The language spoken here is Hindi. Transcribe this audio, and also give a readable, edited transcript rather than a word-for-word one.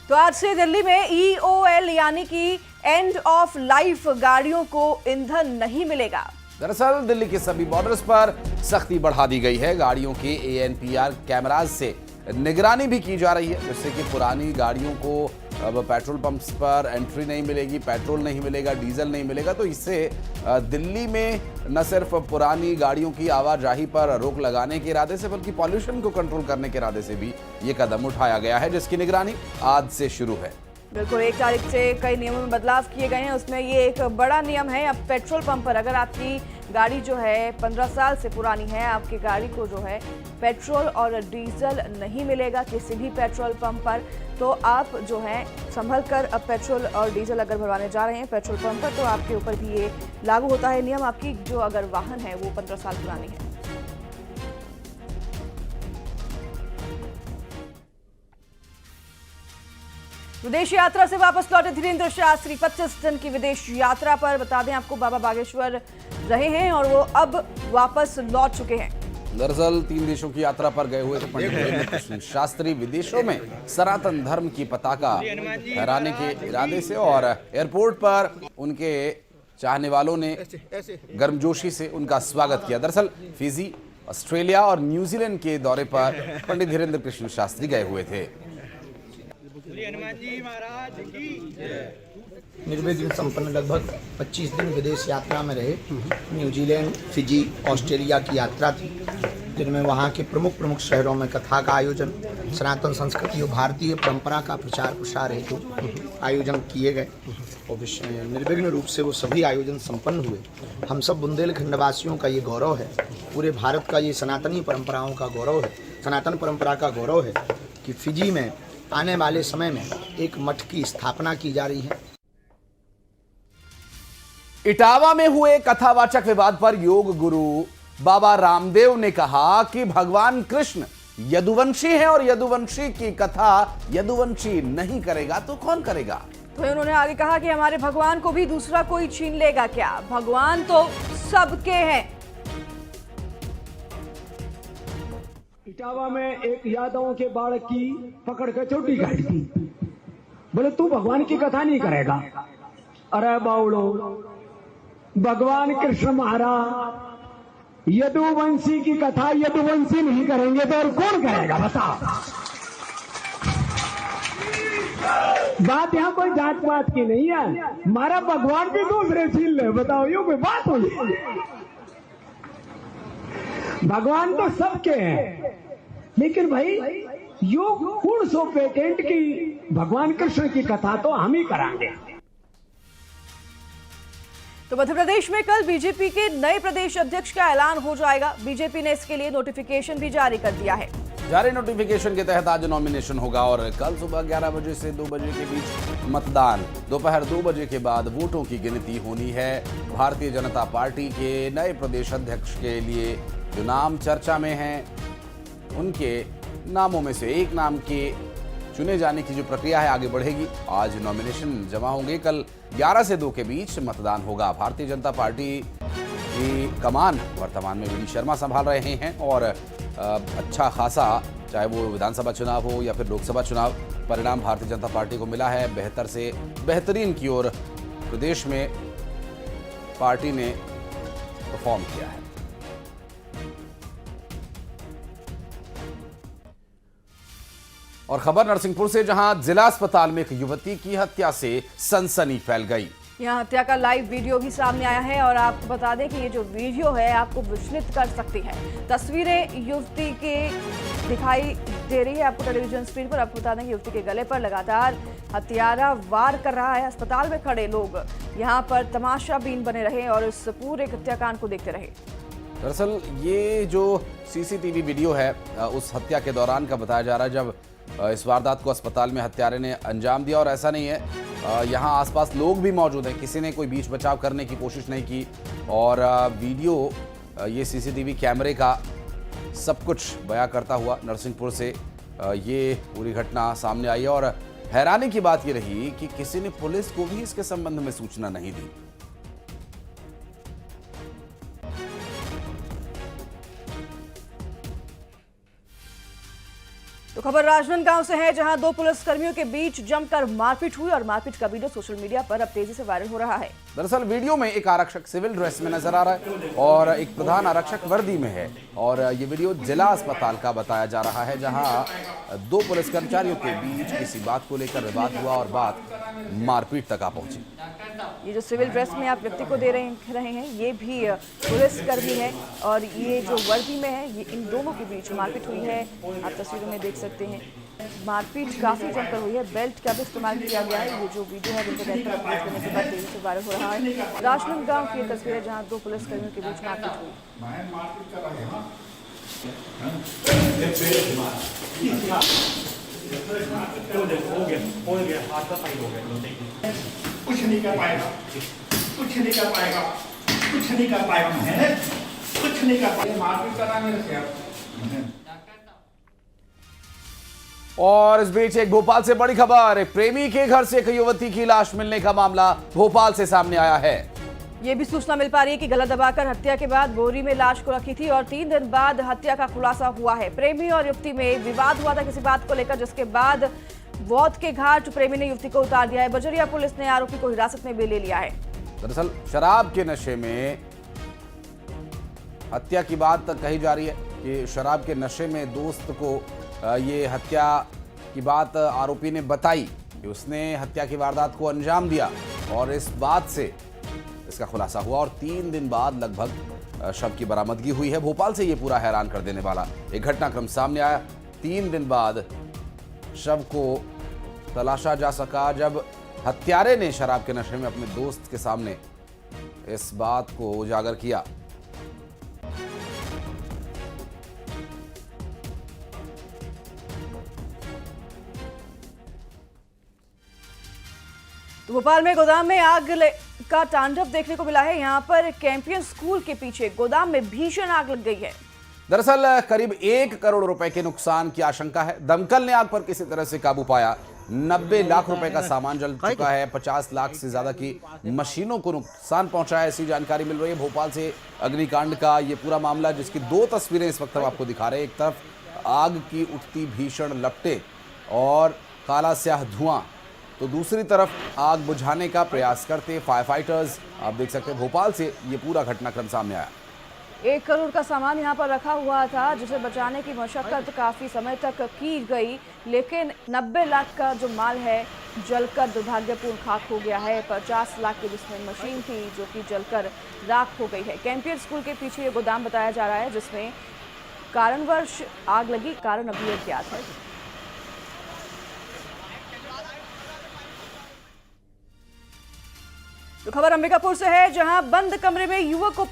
तो आज से दिल्ली में EOL यानी कि एंड ऑफ लाइफ गाड़ियों को ईंधन नहीं मिलेगा। दरअसल दिल्ली के सभी बॉर्डर्स पर सख्ती बढ़ा दी गई है। गाड़ियों के ANPR कैमराज से निगरानी भी की जा रही है, जिससे कि पुरानी गाड़ियों को अब पेट्रोल पंप्स पर एंट्री नहीं मिलेगी, पेट्रोल नहीं मिलेगा, डीजल नहीं मिलेगा। तो इससे दिल्ली में न सिर्फ पुरानी गाड़ियों की आवाजाही पर रोक लगाने के इरादे से, बल्कि पॉल्यूशन को कंट्रोल करने के इरादे से भी ये कदम उठाया गया है, जिसकी निगरानी आज से शुरू है। बिल्कुल, 1 तारीख से कई नियमों में बदलाव किए गए हैं। उसमें ये एक बड़ा नियम है। अब पेट्रोल पंप पर अगर आपकी गाड़ी जो है 15 साल से पुरानी है, आपकी गाड़ी को जो है पेट्रोल और डीजल नहीं मिलेगा किसी भी पेट्रोल पंप पर, तो आप जो है संभल कर अब पेट्रोल और डीजल अगर भरवाने जा रहे हैं पेट्रोल पंप पर, तो आपके ऊपर भी ये लागू होता है नियम। आपकी जो अगर वाहन है वो 15 साल पुरानी है। विदेश यात्रा से वापस लौटे धीरेन्द्र शास्त्री 25 दिन की विदेश यात्रा पर। बता दें आपको, बाबा बागेश्वर रहे हैं और वो अब वापस लौट चुके हैं। दरअसल 3 देशों की यात्रा पर गए हुए थे पंडित धीरेन्द्र कृष्ण शास्त्री विदेशों में सनातन धर्म की पताका फहराने के इरादे से, और एयरपोर्ट पर उनके चाहने वालों ने गर्मजोशी से उनका स्वागत किया। दरअसल फिजी, ऑस्ट्रेलिया और न्यूजीलैंड के दौरे पर पंडित धीरेन्द्र कृष्ण शास्त्री गए हुए थे। निर्विघ्न संपन्न लगभग 25 दिन विदेश यात्रा में रहे। न्यूजीलैंड, फिजी, ऑस्ट्रेलिया की यात्रा थी, जिनमें वहाँ के प्रमुख शहरों में कथा का आयोजन, सनातन संस्कृति और भारतीय परंपरा का प्रचार प्रसार हेतु आयोजन किए गए और निर्विघ्न रूप से वो सभी आयोजन संपन्न हुए। हम सब बुंदेलखंड वासियों का ये गौरव है, पूरे भारत का ये सनातनी परंपराओं का गौरव है, सनातन परंपरा का गौरव है कि फिजी में आने वाले समय में एक मठ की स्थापना की जा रही है। इटावा में हुए कथावाचक विवाद पर योग गुरु बाबा रामदेव ने कहा कि भगवान कृष्ण यदुवंशी हैं और यदुवंशी की कथा यदुवंशी नहीं करेगा तो कौन करेगा। तो उन्होंने आगे कहा कि हमारे भगवान को भी दूसरा कोई छीन लेगा क्या? भगवान तो सबके हैं। इटावा में एक यादवों के बालक की पकड़ के चोटी काट दी। बोले तू भगवान की कथा नहीं करेगा। अरे बाउलो, भगवान कृष्ण महाराज यदुवंशी की कथा यदुवंशी नहीं करेंगे तो और कौन करेगा बताओ। बात यहाँ कोई जात पात की नहीं है, हमारा भगवान भी दूसरे छीन ले, बताओ ये कोई बात हुई? भगवान तो सबके हैं, लेकिन भाई योग कौन सो पेटेंट की भगवान कृष्ण की कथा तो हम ही कराएंगे। तो मध्य प्रदेश में कल बीजेपी के नए प्रदेश अध्यक्ष का ऐलान हो जाएगा। बीजेपी ने इसके लिए नोटिफिकेशन भी जारी कर दिया है। जारी नोटिफिकेशन के तहत आज नॉमिनेशन होगा और कल सुबह 11 बजे से 2 बजे के बीच मतदान, दोपहर 2 बजे के बाद वोटों की गिनती होनी है। भारतीय जनता पार्टी के नए प्रदेश अध्यक्ष के लिए जो नाम चर्चा में हैं, उनके नामों में से एक नाम के चुने जाने की जो प्रक्रिया है आगे बढ़ेगी। आज नॉमिनेशन जमा होंगे, कल 11 से 2 के बीच मतदान होगा। भारतीय जनता पार्टी की कमान वर्तमान में वी.डी. शर्मा संभाल रहे हैं और अच्छा खासा, चाहे वो विधानसभा चुनाव हो या फिर लोकसभा चुनाव, परिणाम भारतीय जनता पार्टी को मिला है। बेहतर से बेहतरीन की ओर प्रदेश में पार्टी ने परफॉर्म किया है। और खबर नरसिंहपुर से, जहां जिला अस्पताल में एक युवती की हत्या से सनसनी फैल गई। यहाँ हत्या का लाइव वीडियो भी सामने आया है और आपको बता दें कि ये जो वीडियो है आपको विचलित कर सकती है। तस्वीरें युवती के दिखाई दे रही है आपको टेलीविजन स्क्रीन पर। आपको बता दें कि युवती के गले पर लगातार हत्यारा वार कर रहा है। अस्पताल में खड़े लोग यहाँ पर तमाशाबीन बने रहे और इस पूरे हत्याकांड को देखते रहे। दरअसल ये जो सीसीटीवी वीडियो है उस हत्या के दौरान का बताया जा रहा है, जब इस वारदात को अस्पताल में हत्यारे ने अंजाम दिया। और ऐसा नहीं है, यहाँ आसपास लोग भी मौजूद हैं, किसी ने कोई बीच बचाव करने की कोशिश नहीं की। और वीडियो ये सीसीटीवी कैमरे का सब कुछ बयां करता हुआ नरसिंहपुर से ये पूरी घटना सामने आई है। और हैरानी की बात ये रही कि किसी ने पुलिस को भी इसके संबंध में सूचना नहीं दी। तो तो खबर राजनांदगांव से है, जहां दो पुलिसकर्मियों के बीच जमकर मारपीट हुई और मारपीट का वीडियो सोशल मीडिया पर अब तेजी से वायरल हो रहा है। दरअसल वीडियो में एक आरक्षक सिविल ड्रेस में नजर आ रहा है और एक प्रधान आरक्षक वर्दी में है और ये वीडियो जिला अस्पताल का बताया जा रहा है, जहां दो पुलिस कर्मचारियों के बीच किसी बात को लेकर विवाद हुआ और बात मारपीट तक आ पहुंची। ये जो सिविल ड्रेस में आप व्यक्ति को दे रहे हैं, ये भी पुलिसकर्मी है और ये जो वर्दी में है, ये इन दोनों के बीच मारपीट हुई है। आप तस्वीरों में देख सकते हैं, मारपीट काफी जमकर हुई है, बेल्ट का भी इस्तेमाल किया गया है। ये जो वीडियो है इंटरनेट पर अपलोड करने के बाद तेजी से वायरल हो रहा है। राजनांदगांव की तस्वीर है, जहां दो पुलिसकर्मियों के बीच मारपीट हुई। कुछ नहीं कर पाएगा, कुछ नहीं कर पाएगा, कुछ नहीं कर पाएगा, कुछ नहीं कर पाएगा, मारपीट करा मेरे से। और इस बीच एक भोपाल से बड़ी खबर, एक प्रेमी के घर से एक युवती की लाश मिलने का मामला भोपाल से सामने आया है। ये भी सूचना मिल पा रही है कि गला दबाकर हत्या के बाद बोरी में लाश को रखी थी और 3 दिन बाद हत्या का खुलासा हुआ है। प्रेमी और युवती में विवाद हुआ था किसी बात को लेकर, जिसके बाद वौत के घाट प्रेमी ने युवती को उतार दिया है। बजरिया पुलिस ने आरोपी को हिरासत में भी ले लिया है। दरअसल शराब के नशे में हत्या की बात कही जा रही है कि शराब के नशे में दोस्त को ये हत्या की बात आरोपी ने बताई कि उसने हत्या की वारदात को अंजाम दिया और इस बात से इसका खुलासा हुआ और 3 दिन बाद लगभग शव की बरामदगी हुई है। भोपाल से ये पूरा हैरान कर देने वाला एक घटनाक्रम सामने आया। 3 दिन बाद शव को तलाशा जा सका जब हत्यारे ने शराब के नशे में अपने दोस्त के सामने इस बात को उजागर किया। तो भोपाल में गोदाम में आग का तांडव देखने को मिला है। यहाँ पर कैंपियन स्कूल के पीछे गोदाम में भीषण आग लग गई है। दरअसल करीब 1 करोड़ रुपए के नुकसान की आशंका है। दमकल ने आग पर किसी तरह से काबू पाया। 90 लाख रुपए का सामान जल चुका है। 50 लाख से ज्यादा की मशीनों को नुकसान पहुंचा है, ऐसी जानकारी मिल रही है। भोपाल से अग्निकांड का ये पूरा मामला, जिसकी 2 तस्वीरें इस वक्त हम आपको दिखा रहे हैं। एक तरफ आग की उठती भीषण लपटें और काला स्याह धुआं, तो दूसरी तरफ आग बुझाने का प्रयास करते फायर फाइटर्स। आप देख सकते हैं भोपाल से ये पूरा घटनाक्रम सामने आया। 1 करोड़ का सामान यहाँ पर रखा हुआ था, जिसे बचाने की मशक्कत काफी समय तक की गई, लेकिन 90 लाख का जो माल है जलकर दुर्भाग्यपूर्ण खाक हो गया है। 50 लाख की जिसमें मशीन थी जो कि जलकर राख हो गई है। कैंपियर स्कूल के पीछे ये गोदाम बताया जा रहा है, जिसमें कारणवश आग लगी। कारण अभी अज्ञात है। तो खबर अंबिकापुर से है, जहां बंद कमरे में युवक को